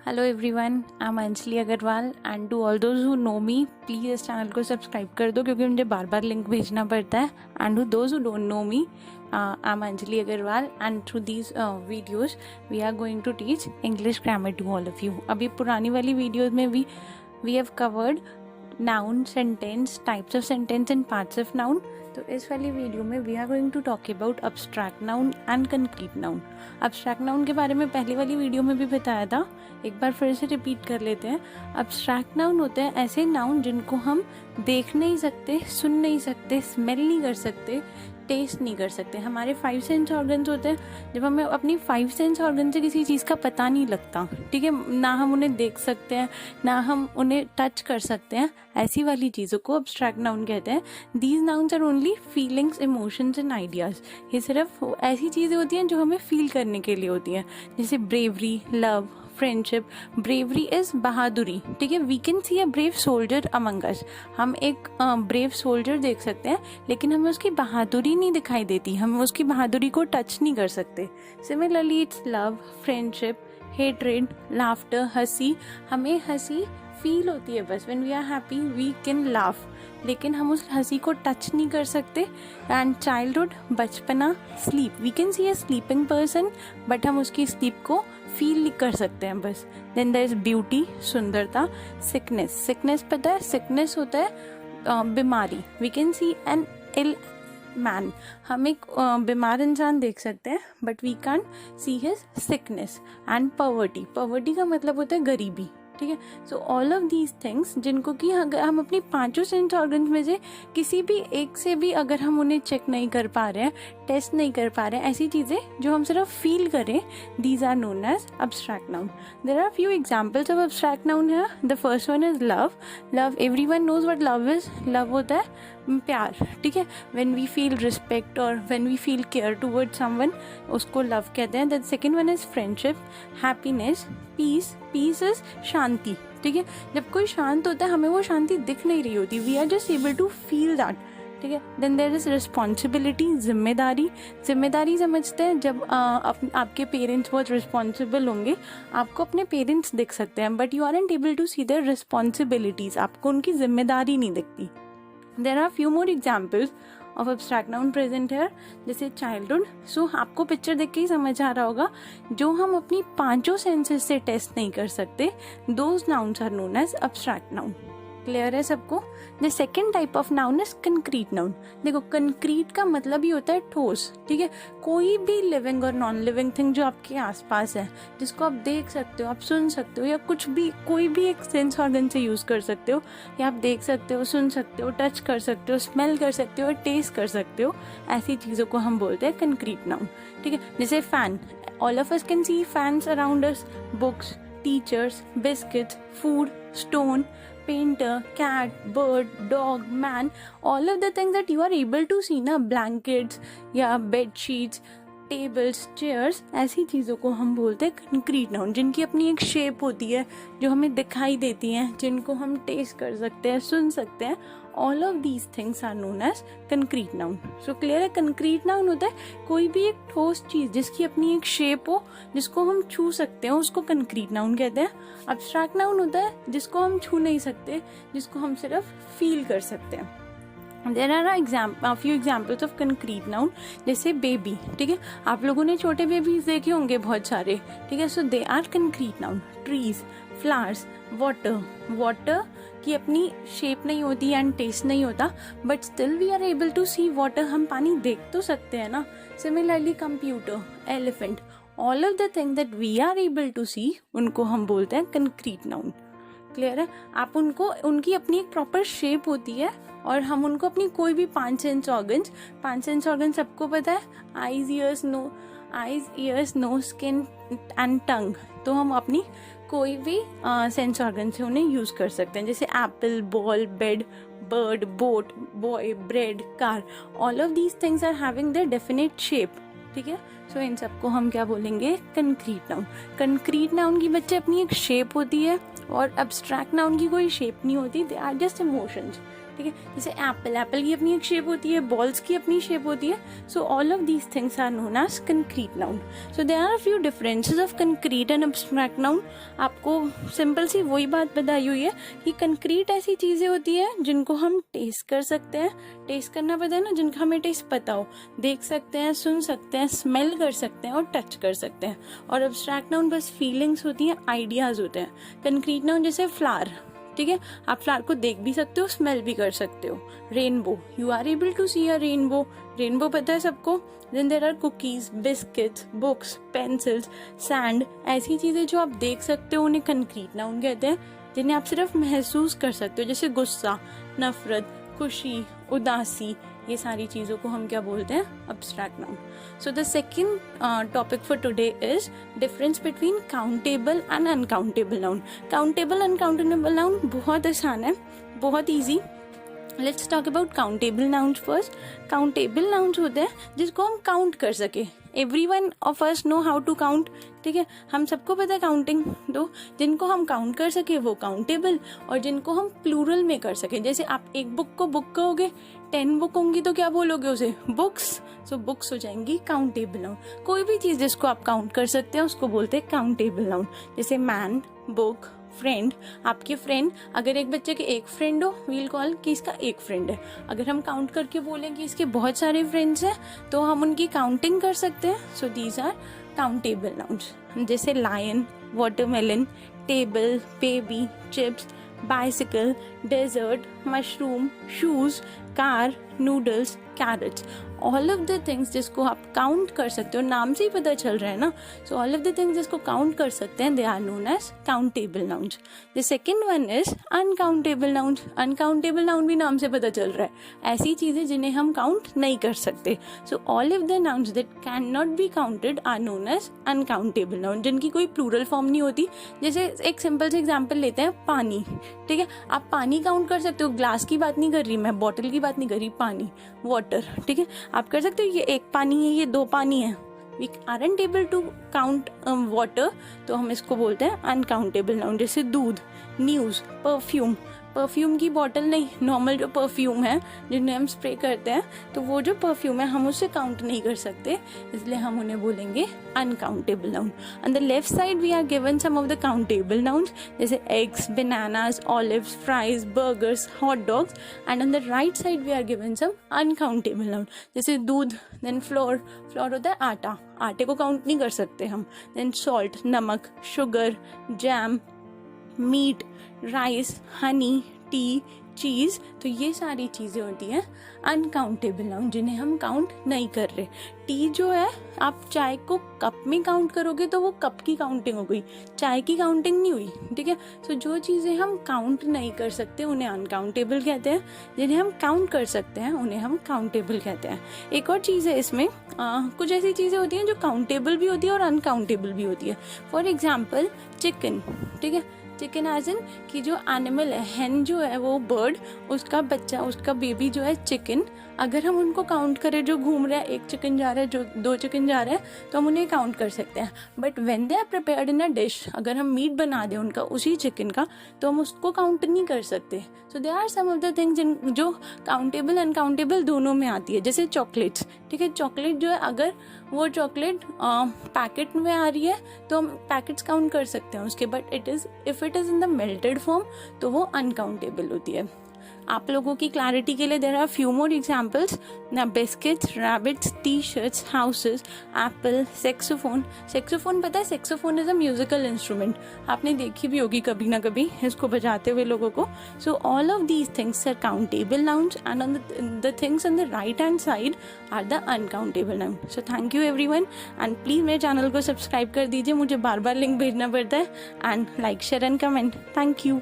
Hello everyone, I am Anjali Agarwal and to all those who know me please इस channel को subscribe कर दो क्योंकि मुझे बार बार लिंक भेजना पड़ता है. And to those who don't know me, I am Anjali Agarwal and through these videos we are going to teach English grammar to all of you. अभी पुरानी वाली वीडियोज़ में we have covered noun, sentence, types of sentence and parts of noun. तो इस वाली video में we are going to talk about abstract noun and concrete noun. Abstract noun के बारे में पहली वाली वीडियो में भी बताया था, एक बार फिर से रिपीट कर लेते हैं. अब्स्ट्रैक्ट नाउन होते हैं ऐसे नाउन जिनको हम देख नहीं सकते, सुन नहीं सकते, स्मेल नहीं कर सकते, टेस्ट नहीं कर सकते. हमारे 5 सेंस ऑर्गन्स होते हैं. जब हमें अपनी 5 सेंस ऑर्गन से किसी चीज़ का पता नहीं लगता, ठीक है, ना हम उन्हें देख सकते हैं ना हम उन्हें टच कर सकते हैं, ऐसी वाली चीज़ों को अब्स्ट्रैक्ट नाउन कहते हैं. These nouns are only feelings, emotions and ideas. ये सिर्फ ऐसी चीज़ें होती हैं जो हमें फील करने के लिए होती हैं, जैसे bravery, love, friendship. Bravery is बहादुरी, ठीक है. We can see a brave soldier among us. हम एक ब्रेव सोल्जर देख सकते हैं लेकिन हमें उसकी बहादुरी नहीं दिखाई देती, हम उसकी बहादुरी को टच नहीं कर सकते. Similarly it's love, friendship, hatred, laughter, हंसी. हमें हंसी फील होती है बस. When we are happy we can laugh, लेकिन हम उस हंसी को टच नहीं कर सकते. एंड चाइल्डहुड, बचपना, sleep. We can see a sleeping person but हम उसकी स्लीप को फील नहीं कर सकते हैं बस. देन देयर इज ब्यूटी, सुंदरता. सिकनेस, सिकनेस पता है, सिकनेस होता है बीमारी. We can see an ill man. हम एक बीमार इंसान देख सकते हैं but we can see his sickness. And poverty, poverty का मतलब होता है गरीबी, ठीक है. So all of these things जिनको कि हम अपनी 5 सेंस ऑर्गन्स में से किसी भी एक से भी अगर हम उन्हें चेक नहीं कर पा रहे हैं, टेस्ट नहीं कर पा रहे हैं, ऐसी चीज़ें जो हम सिर्फ फील करें, these are known as abstract noun. There are few examples of abstract noun है. The first one is love. Love, everyone knows what love is. Love होता है प्यार, ठीक है. व्हेन वी फील रिस्पेक्ट और when we feel care toward someone, उसको love कहते हैं. The second one is friendship, happiness, peace. Peace is शांति, ठीक है. जब कोई शांत होता है हमें वो शांति दिख नहीं रही होती, we are just able to feel that, ठीक है. देन देयर इज रिस्पॉन्सिबिलिटी, जिम्मेदारी. जिम्मेदारी समझते हैं जब आपके पेरेंट्स बहुत रिस्पॉन्सिबल होंगे, आपको अपने पेरेंट्स दिख सकते हैं but you aren't able to see their responsibilities, आपको उनकी जिम्मेदारी नहीं दिखती. There are few more examples of abstract noun present है, जैसे चाइल्डहुड. सो आपको पिक्चर देख के ही समझ आ रहा होगा, जो हम अपनी 5 सेंसेस से टेस्ट नहीं कर सकते, those nouns are known as abstract noun. Clear है सबको? The second type of noun is concrete noun. देखो, कंक्रीट का मतलब ही होता है ठोस, ठीक है. कोई भी लिविंग और नॉन लिविंग थिंग जो आपके आसपास है, जिसको आप देख सकते हो, आप सुन सकते हो, या कुछ भी, कोई भी एक सेंस ऑर्गन से यूज कर सकते हो, या आप देख सकते हो, सुन सकते हो, टच कर सकते हो, स्मेल कर सकते हो, टेस्ट कर सकते हो, ऐसी चीज़ों को हम बोलते हैं कंक्रीट नाउन, ठीक है. जैसे fan, all of us can see fans around us. Books, teachers, biscuits, food, stone, painter, cat, bird, dog, man, all of the things that you are able to see ना, blankets या bed sheets, tables, chairs, ऐसी चीज़ों को हम बोलते हैं concrete noun, जिनकी अपनी एक शेप होती है, जो हमें दिखाई देती हैं, जिनको हम टेस्ट कर सकते हैं, सुन सकते हैं. All of these things are known as concrete noun. So clear है? कंक्रीट नाउन होता है कोई भी एक ठोस चीज़ जिसकी अपनी एक शेप हो, जिसको हम छू सकते हैं, उसको कंक्रीट नाउन कहते हैं. अब्स्ट्रैक्ट नाउन होता है जिसको हम छू नहीं सकते, जिसको हम सिर्फ फील कर सकते हैं. There are few examples of concrete noun, जैसे बेबी, ठीक है. आप लोगों ने छोटे बेबीज देखे होंगे बहुत सारे, ठीक है. So they are concrete noun. Trees, flowers, water. Water की अपनी शेप नहीं होती एंड टेस्ट नहीं होता but still we are able to see water. हम पानी देख तो सकते हैं ना. Similarly computer, elephant, all of the thing that we are able to see, उनको हम बोलते हैं कंक्रीट नाउन. क्लियर है? आप उनको, उनकी अपनी एक प्रॉपर शेप होती है और हम उनको अपनी कोई भी 5 सेंस ऑर्गन सबको पता है, eyes, ears, nose, skin and tongue. तो हम अपनी कोई भी सेंस ऑर्गन से उन्हें यूज कर सकते हैं, जैसे apple, ball, bed, bird, boat, boy, bread, car. All of these things are having their definite shape, ठीक है. सो इन सबको हम क्या बोलेंगे? Concrete noun. कंक्रीट नाउन की बच्चे अपनी एक शेप होती है और अब्स्ट्रैक्ट नाउन की कोई शेप नहीं होती, दे आर जस्ट इमोशंस, ठीक है। जैसे एप्पल की अपनी एक शेप होती है, बॉल्स की अपनी शेप होती है। So all of these things are known as concrete noun. So there are few differences of concrete and abstract noun. आपको सिंपल सी वही बात बताई हुई है कि कंक्रीट ऐसी चीजें होती है जिनको हम टेस्ट कर सकते हैं, टेस्ट करना पता है ना, जिनका हमें टेस्ट पता हो, देख सकते हैं, सुन सकते हैं, स्मेल कर सकते हैं और टच कर सकते हैं। और एब्स्ट्रैक्ट नाउन बस फीलिंग्स होती हैं, आइडियाज होते हैं। कंक्रीट नाउन जैसे फ्लावर, ठीक है, आप फ्लावर को देख भी सकते हो, स्मेल भी कर सकते हो। Rainbow, you are able to see a rainbow, rainbow पता है सबको। Then there are cookies, biscuits, books, pencils, sand, ऐसी चीजें जो आप देख सकते हो उन्हें कंक्रीट नाउन कहते हैं, जिन्हें आप सिर्फ महसूस कर सकते हो, जैसे गुस्सा, नफरत, खुशी, उदासी, ये सारी चीज़ों को हम क्या बोलते हैं, abstract noun. So the second topic for today is difference between countable and uncountable noun. Countable uncountable noun बहुत आसान है, बहुत easy. Let's talk about countable nouns first. Countable nouns होते हैं जिसको हम काउंट कर सके। Everyone of us know how to count, ठीक है, हम सबको पता है काउंटिंग। तो जिनको हम काउंट कर सके वो काउंटेबल, और जिनको हम प्लूरल में कर सके, जैसे आप एक बुक को बुक कहोगे, 10 बुक होंगी तो क्या बोलोगे उसे, बुक्स। सो बुक्स हो जाएंगी काउंटेबल नाउन। कोई भी चीज जिसको आप काउंट कर सकते हैं उसको बोलते हैं काउंटेबल नाउन। जैसे मैन, बुक, फ्रेंड, आपके फ्रेंड, अगर एक बच्चे के एक फ्रेंड हो वील कॉल कि इसका एक फ्रेंड है। अगर हम काउंट करके बोलें कि इसके बहुत सारे फ्रेंड्स हैं तो हम उनकी काउंटिंग कर सकते हैं। So these are countable nouns. जैसे lion, watermelon, table, baby, chips, bicycle, dessert, mushroom, shoes, car, noodles, carrots, all of the things जिसको आप काउंट कर सकते हो, नाम से ही पता चल रहा है ना। So all of the things जिसको काउंट कर सकते हैं they are known as countable nouns. The second one is uncountable nouns. Uncountable noun भी नाम से पता चल रहा है, ऐसी चीजें जिन्हें हम काउंट नहीं कर सकते। So all of the nouns that can not be counted are known as uncountable noun, जिनकी कोई प्लूरल फॉर्म नहीं होती। जैसे एक सिंपल से एग्जाम्पल लेते हैं, पानी, ठीक है, आप पानी काउंट कर सकते हो, ग्लास की बात नहीं कर रही मैं, बॉटल की बात नहीं कर रही, पानी, वाटर, ठीक है, आप कर सकते हो ये एक पानी है, ये 2 पानी है। We aren't able to count water, तो हम इसको बोलते हैं अनकाउंटेबल नाउन। जैसे दूध, न्यूज, परफ्यूम, परफ्यूम की बॉटल नहीं, नॉर्मल जो परफ्यूम है जिन्हें हम स्प्रे करते हैं, तो वो जो परफ्यूम है हम उसे काउंट नहीं कर सकते, इसलिए हम उन्हें बोलेंगे uncountable noun. On the left side we are given some of the countable nouns, जैसे eggs, bananas, olives, fries, burgers, hot dogs. And on the right side we are given some uncountable noun, जैसे दूध, then floor, floor होता है आटा, आटे को count नहीं कर सकते हम। देन सॉल्ट, नमक, sugar, jam, meat, rice, honey, tea, cheese, तो ये सारी चीजें होती हैं अनकाउंटेबल नाउन, जिन्हें हम काउंट नहीं कर रहे। टी जो है, आप चाय को कप में काउंट करोगे तो वो कप की काउंटिंग हो गई, चाय की काउंटिंग नहीं हुई, ठीक है। सो जो चीजें हम काउंट नहीं कर सकते उन्हें अनकाउंटेबल कहते हैं, जिन्हें हम काउंट कर सकते हैं उन्हें हम काउंटेबल कहते हैं। एक और चीज है इसमें, कुछ ऐसी चीजें होती हैं जो काउंटेबल भी होती है और अनकाउंटेबल भी होती है। फॉर एग्जाम्पल चिकन, ठीक है, चिकन एज इन कि जो एनिमल है, हैन जो है वो बर्ड, उसका बच्चा, उसका बेबी जो है चिकन, अगर हम उनको काउंट करें, जो घूम रहा है, एक चिकन जा रहा है, जो 2 चिकन जा रहे हैं, तो हम उन्हें काउंट कर सकते हैं। But when they are prepared in a dish, अगर हम मीट बना दें उनका उसी चिकन का, तो हम उसको काउंट नहीं कर सकते। So they are some of the things जो काउंटेबल अनकाउंटेबल दोनों में आती है। जैसे चॉकलेट्स, ठीक है, चॉकलेट जो है, अगर वो चॉकलेट पैकेट में आ रही है तो हम पैकेट्स काउंट कर सकते हैं उसके, but if it is in the melted form तो वो अनकाउंटेबल होती है। आप लोगों की क्लैरिटी के लिए there are few more examples, ना biscuits, rabbits, T shirts, houses, apple, saxophone. Saxophone पता है, saxophone is a musical instrument, आपने देखी भी होगी कभी ना कभी इसको बजाते हुए लोगों को। So all of these things are countable nouns and on the things on the right hand side are the uncountable noun. So thank you everyone, and please मेरे चैनल को सब्सक्राइब कर दीजिए, मुझे बार बार लिंक भेजना पड़ता है, and like, share and comment. Thank you.